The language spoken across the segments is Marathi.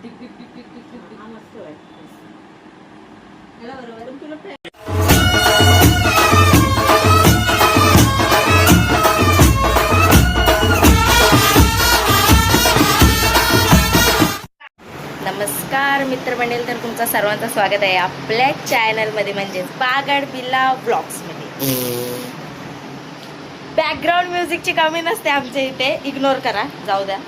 नमस्कार मित्रमंडळी, तर तुमचं सर्वांचं स्वागत आहे आपल्या चॅनलमध्ये म्हणजेच बागड बिल्ला ब्लॉग्समध्ये. बॅकग्राऊंड म्युझिकची कमी नसते आमच्या इथे, इग्नोर करा, जाऊ द्या.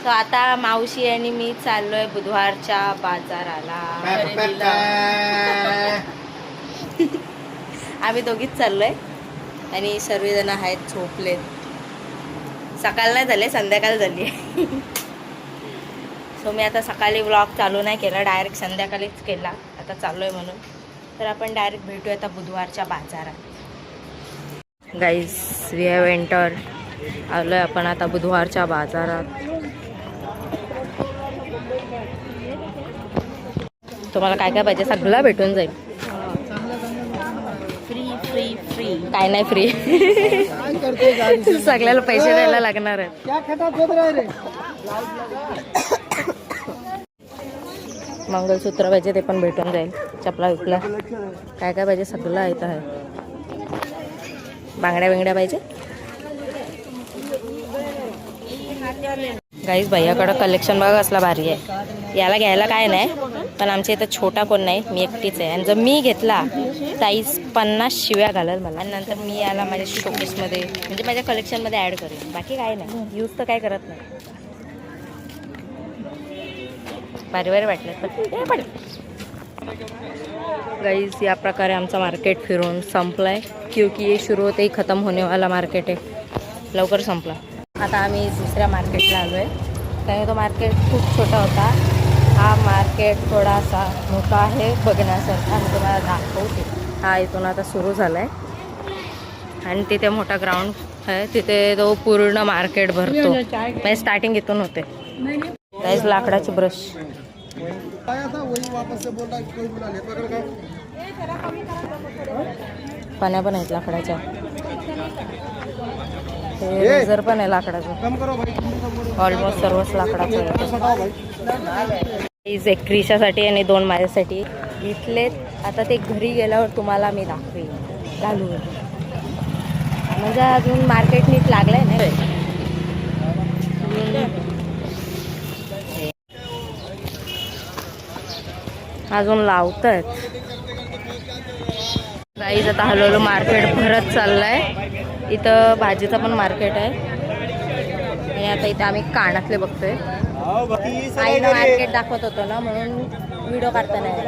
सो आता मावशी आणि मी चाललोय बुधवारच्या बाजाराला. आम्ही दोघीच चाललोय आणि सर्वजण आहेत झोपलेत. सकाळ नाही झाले, संध्याकाळ झाली. सो मी आता सकाळी व्लॉग चालू नाही केला, डायरेक्ट संध्याकाळीच केला. आता चाललो आहे म्हणून. तर आपण डायरेक्ट भेटूया आता बुधवारच्या बाजारात. Guys, we have enter. आलो आहे आपण आता बुधवारच्या बाजारात. तुम्हाला काय काय पाहिजे सगळं भेटून जाईल. फ्री फ्री फ्री काय नाही फ्री. सगळ्याला पैसे द्यायला लागणार आहेत. मंगलसूत्र पाहिजे ते पण भेटून जाईल. चपला विकला काय काय पाहिजे सगळं येत आहे. बांगड्या बिंगड्या पाहिजे. गाईज, भैयाकडं कलेक्शन बघा असला भारी आहे. याला घ्यायला काय नाही, पण आमच्या इथं छोटा कोण नाही, मी एकटीच आहे. आणि जर मी घेतला ताईस 50 शिव्या घालल मला. आणि नंतर मी याला माझ्या शोकेसमध्ये म्हणजे माझ्या कलेक्शनमध्ये ॲड करेन. बाकी काय नाही, यूज तर काय करत नाही. भारी भारी वाटलं. गाइस, या प्रकारे आमचा मार्केट फिरून संपलाय, क्योंकि ये शुरू होते ही ख़त्म होने वाला मार्केट आहे. लवकर संपला. आता आम्ही दुसऱ्या मार्केटला आलो आहे. त्यामुळे तो मार्केट खूप छोटा होता. हा मार्केट थोडासा मोठा आहे बघण्यासारखा. मी तुम्हाला दाखवते. हा इथून आता सुरू झाला आहे आणि तिथे मोठा ग्राउंड आहे. तिथे तो पूर्ण मार्केट भरतो. म्हणजे स्टार्टिंग इथून होते. गाइस, लाकडाची ब्रश पाण्या पण आहेत लाकडाच्या. रेझर पण आहे लाकडाचं. ऑलमोस्ट सर्वच लाकडाचं. एक क्रिशासाठी आणि 2 माझ्यासाठी घेतलेत. आता ते घरी गेल्यावर तुम्हाला मी दाखवेन घालून. म्हणजे अजून मार्केट नीट लागलंय नाही, अजून लावतात. गाईज, आता हळूहळू मार्केट भरत चाललंय. इथं भाजीचं पण मार्केट आहे. आणि आता इथं आम्ही कानातले बघतोय. आईनं मार्केट दाखवत होतो ना, म्हणून व्हिडिओ काढता नाही.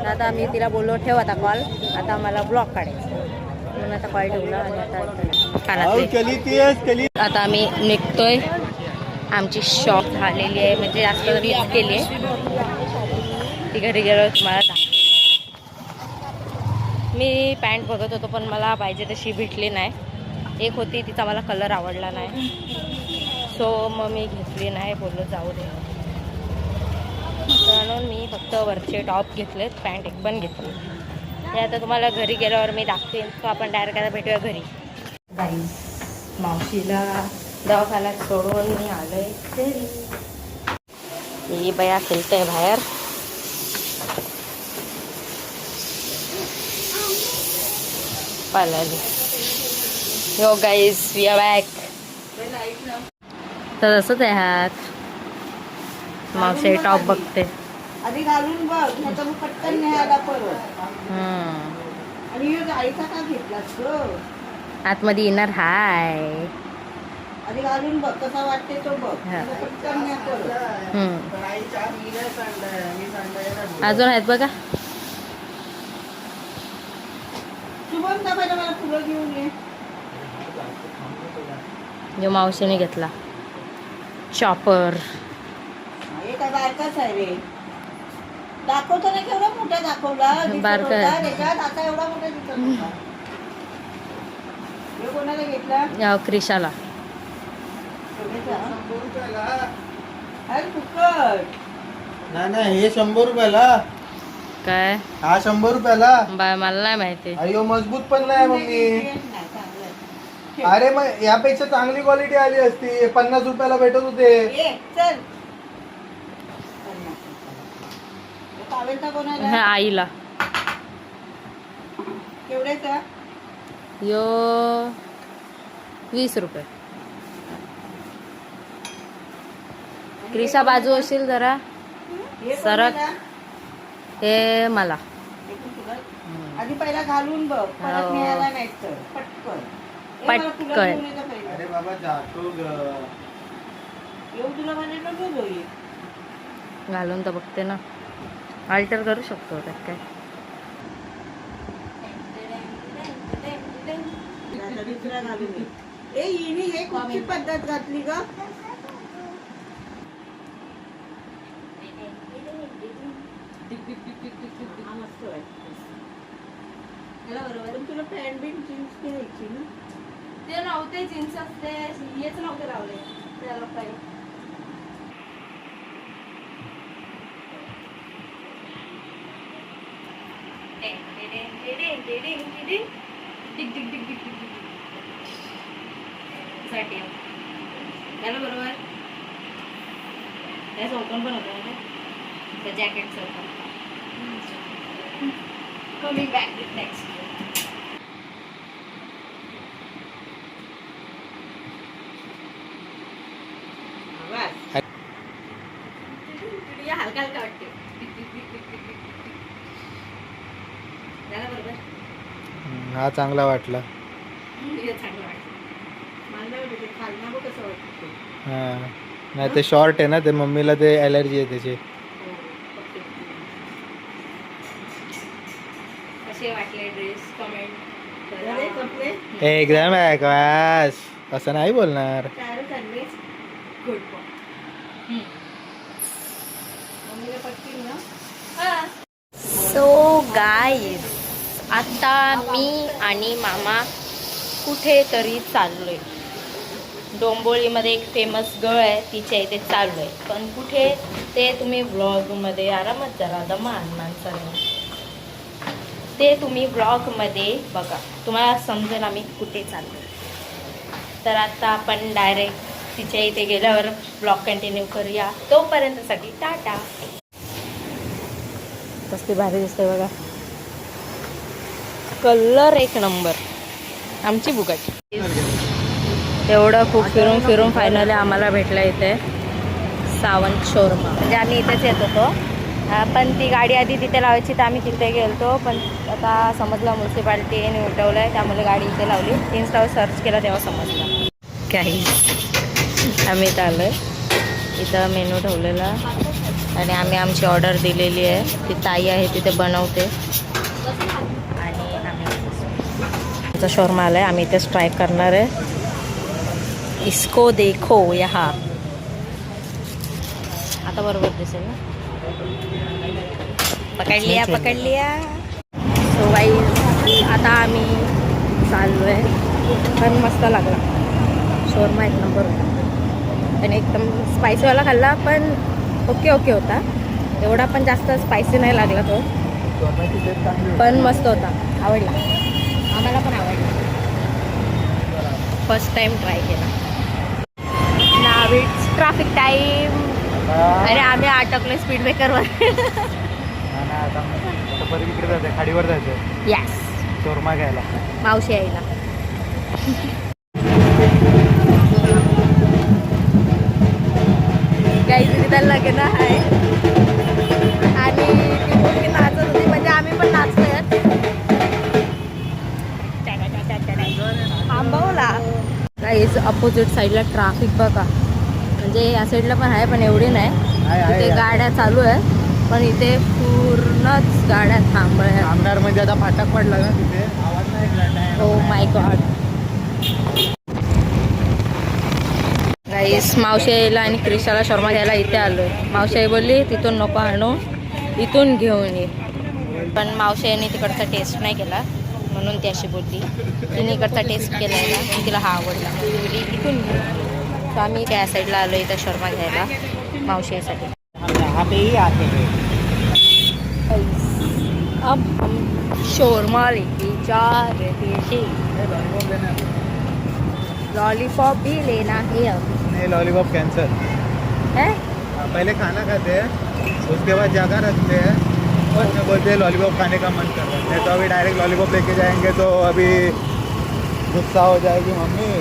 आता आम्ही तिला बोललो ठेव आता कॉल, आता मला ब्लॉग काढायचा म्हणून आता कॉल ठेवला. आणि आता कानातले आता आम्ही निघतोय. आमची शॉप झालेली आहे, म्हणजे जास्त रीच केली आहे. ती घरी गेल्यावर तुम्हाला दाखवते. मी पॅन्ट बघत होतो पण मला पाहिजे तशी भेटली नाही. एक होती, तिचा मला कलर आवडला नाही, सो मग मी घेतली नाही. बोललो जाऊ दे म्हणून मी फक्त वरचे टॉप घेतलेत, पॅन्ट एक पण घेतली. ते आता तुम्हाला घरी गेल्यावर मी दाखते. तो आपण डायरेक्ट आता भेटूया घरी. गाईस, मावशीला दवाखान्यात सोडून मी आलोय घरी. ही बया खेळतंय बाहेर. पालाली. यो गाईस, वी आर बॅक. तर तसंच आहे हात. मावशी टॉप बघते. आधी घालून बघ, नाहीतर मग पटकन न्यायला परत. आणि आईचा का घेतलास ग? आतमध्ये येणार हाय. आधी घालून बघ कसा वाटते तो बघ, पटकन न्या परत. अजून आहेत बघा. शुभम का पाहिजे मला फुलं घेऊन ये. जो मावशीने घेतला चॉपर. हे काय बारकाच आहे रे. दाखवतो ना केवढा मोठा दाखवला. बारका आहे. त्याच्यात आता एवढा मोठा दिसत होता. हे कोणाला घेतला? या क्रिशाला. अरे फुकट. नाही, हे 100 रुपयाला. काय हा 100 रुपयाला. बाय, मला नाही माहिती. अयो, मजबूत पण नाही मम्मी. अरे मग यापेक्षा चांगली क्वालिटी आली असती. 50 रुपयाला भेटत होते. चल टावेलचा कोणाला ह्या आईला. केवढ्याचा यो 20 रुपये. क्रिशा बाजू होशील जरा. हे सरक. कोणाला? हे मला. हे पण तुला? आधी पहिला घालून बघ परत हो. मिळाला नाही तर पटकन हे मला तुला पटकन. घेऊन येतं पहिलं. अरे बाबा जातो ग. येऊ तुला म्हणजे नको घेऊ. घालून तर बघते ना. अल्टर करू शकतो त्यात काय. आता दुसरा घालून ये. ए हिने हे कुठची पद्धत घातली ग हा मस्त वाटतं. पण तुला पॅन्ट बिन जीन्स घ्यायची ना ते नव्हते जीन्स असते हेच नव्हते लावले त्याला काही. बरोबर त्याच ओपन पण होतं त्या जॅकेटचं कमी बॅक नेक्स्ट. आवाज हलका हलका वाटते. झाला बरोबर. हा चांगला वाटला. हे चांगलं वाटतं. मला नाही वाटत ते खालना बघ कसं वाटतं ते. हा नाही ते शॉर्ट आहे ना ते मम्मीला ते ॲलर्जी आहे त्याची. कसे वाटले ड्रेस कमेंट झाले कपडे एकदम आहे क्लास. असं नाही बोलणार. तयारच आणले गुड. मम्मीला पटतील ना सो गाईज आता मी आणि मामा कुठेतरी चाललोय. डोंबोलीमध्ये एक फेमस गळ आहे तिच्या इथे चाललोय. पण कुठे ते तुम्ही व्लॉगमध्ये आरामात जरा दमान माणसाने ते तुम्ही व्लॉगमध्ये बघा तुम्हाला समजेल आम्ही कुठे चाललोय. तर आता आपण डायरेक्ट तिच्या इथे गेल्यावर ब्लॉग कंटिन्यू करूया. तोपर्यंतसाठी टाटा. कसली भारी दिसते बघा. कलर एक नंबर. आमची बुगाटी. एवढं खूप फिरून फिरून फायनली आम्हाला भेटलं इथे सावंत शोरमा. म्हणजे आम्ही इथेच येत होतो पण ती गाडी आधी तिथे लावायची तर आम्ही तिथे गेलतो. पण आता समजलं म्युन्सिपाल्टीने उठवलं आहे त्यामुळे गाडी इथे लावली. इन्स्टावर सर्च केलं तेव्हा समजलं. काही आम्ही इथं आलो आहे. इथं मेनू ठेवलेला आणि आम्ही आमची ऑर्डर दिलेली आहे. ती ताई आहे तिथे बनवते आणि आम्ही शोरमा आला आहे. आम्ही इथेच ट्राय करणार आहे. इसको देखो यहाँ. आता बरोबर दिसेल ना. पकड लिया. सो गाईज आता आम्ही चाललो आहे. पण मस्त लागला शोरमा एक नंबर होता. आणि एकदम स्पायसीवाला खाल्ला पण ओके होता. एवढा पण जास्त स्पायसी नाही लागला तो पण मस्त होता. आवडला आम्हाला पण आवडला. फर्स्ट टाइम ट्राय केला. नाव इट्स ट्रॅफिक टाईम. अरे आम्ही अटकलो स्पीड ब्रेकरवर. इकडे जायचं खाडीवर जायचं. यस शोरमा घ्यायला मावशी आईला. गाईज तिथं लग्न आहे आणि ती मुलगी नाचत होती म्हणजे आम्ही पण नाचतोय. थांबवला. गाईज अपोजिट साईडला ट्रॅफिक बघा. म्हणजे या साईडला पण आहे पण एवढी नाही. इथे गाड्या चालू आहे पण इथे पूर्णच गाड्या थांबल्या. आमदार म्हणजे आता फाटक पडला ना तिथे आवाज नाही. Oh my God. गाईस मावशीला आणि क्रिशाला शर्मा घ्यायला इथे आलो आहे. मावशी बोलली तिथून नको आणू इथून घेऊन ये. पण मावशीने तिकडचा टेस्ट नाही केला म्हणून ती अशी बोलली. तिने इकडचा टेस्ट केला आहे ना आणि तिला हा आवडला बोलली इथून घे. तर आम्ही त्या साईडला आलो इथं शर्मा घ्यायला मावशीसाठी. अब हम शोरमा लेके जा रहे थे. लॉलीपॉप भी लेना है अब. नहीं लॉलीपॉप कैंसर है पहले खाना खाते हैं उसके बाद जगह रखते हैं बस मैं बोलते लॉलीपॉप खाने का मन कर रहा है, नहीं तो अभी डायरेक्ट लॉलीपॉप लेके जाएंगे तो अभी गुस्सा हो जाएगी मम्मी,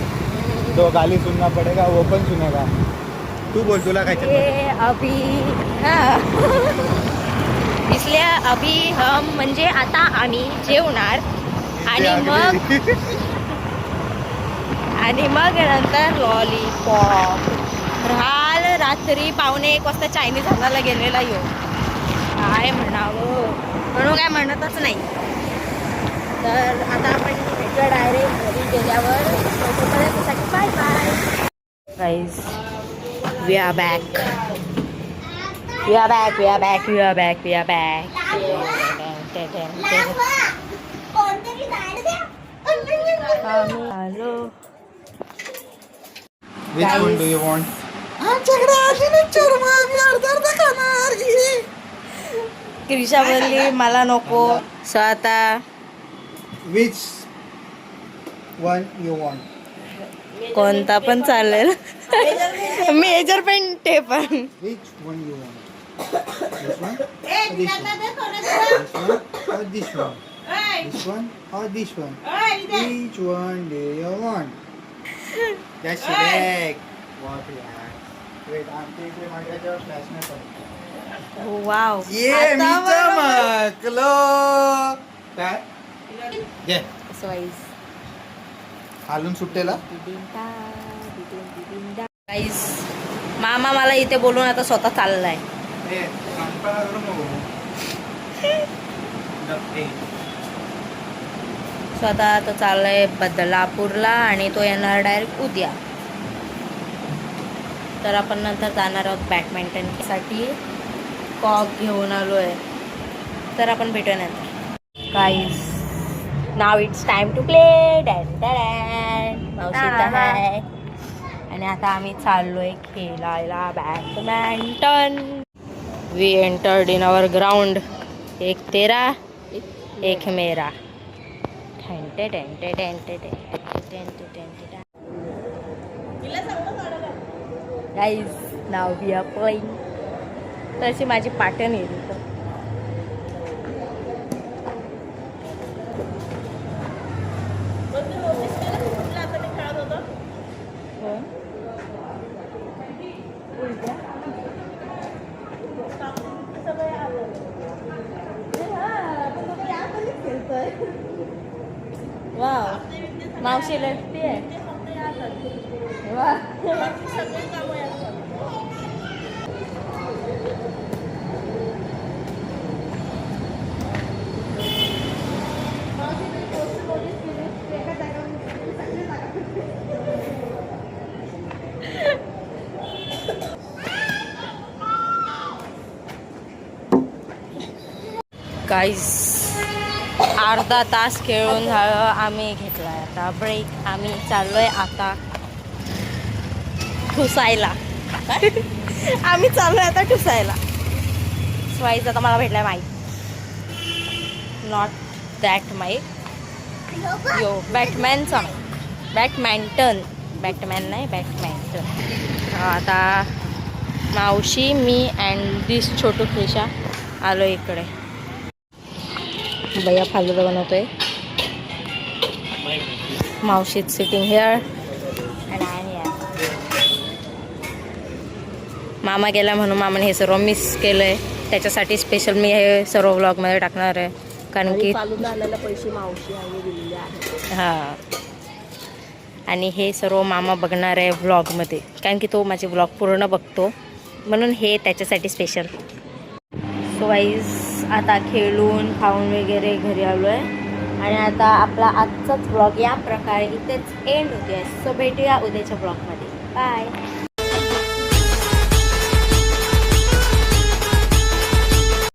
तो गाली सुनना पड़ेगा, वो पण सुनेगा. तू बोल तुला काय ये अभी हाँ. इसलिए अभी हम म्हणजे आता आम्ही जेवणार आणि मग नंतर लॉलीपॉप. काल रात्री 1:45 चायनीज आणायला गेलेला यो. काय म्हणावं, म्हणून काय म्हणतच नाही. तर आता आपण डायरेक्ट घरी गेल्यावर bye bye guys. We are back. We are back, we are back, we are back, we are back. Hello. Which one do you want? क्रिशा बोलली मला नको. सो आता Which one you want? कोणता पण चालेल. मेजर पण ते पण. Which one you want? This one? Or this one? This one? Or this one? This one or this one? Which one do you want? Just select. What you want? Wait, आमच्या इकडे माझ्याजवळ फ्लॅश नाही पडत. वाव. ये मी चमकलो. काय? घे. स्वाईस. हालून सुट्टेला. गाईस, मामा मला इथे बोलून आता स्वतः चाललाय. ए, कानपणा करू नको. डबे. स्वतः तो चाललाय बदलापूरला आणि तो येणार डायरेक्ट उद्या. तर आपण नंतर जाणार आहोत बॅडमिंटनसाठी. कॉक घेऊन आलोय, तर आपण भेटूया नंतर. Guys, now it's time to play. मावशी इथं आहे आणि आता आम्ही चाललोय खेळायला badminton. We entered in our ground. एक तेरा एक मेरा. Guys, now we are playing. तशी माझी पाटण येईल इथं. वाव, मावशी लटती आहे. वा. गाईस, अर्धा तास खेळून झालं. आम्ही घेतलाय आता ब्रेक. आम्ही चाललोय आता ठुसायला. आम्ही चाललोय आता ठुसायला. स्वाईज आता मला भेटलाय माईक. Not that mike. यो बॅटमॅनचा माईक. बॅडमिंटन. बॅटमॅन नाही, बॅडमिंटन. आता मावशी, मी अँड दिस छोटू क्रिशा आलो इकडे. भैया फालुदा बनवतोय. मावशी sitting here and I am here. मामा गेला म्हणून मामाने हे सर्व मिस केलंय. त्याच्यासाठी स्पेशल मी हे सर्व व्लॉगमध्ये टाकणार आहे, कारण की फालुदा आणायला पैसे मावशी आम्ही दिलेले आहेत. हां, आणि हे सर्व मामा बघणार आहे व्लॉगमध्ये, कारण की तो माझे व्लॉग पूर्ण बघतो, म्हणून हे त्याच्यासाठी स्पेशल. सो वाईज, आता खेळून खाऊन वगैरे घरी आलो आहे आणि आता आपला आजचाच व्लॉग या प्रकारे इथेच एंड होते. सो भेटूया उद्याच्या व्लॉगमध्ये. बाय.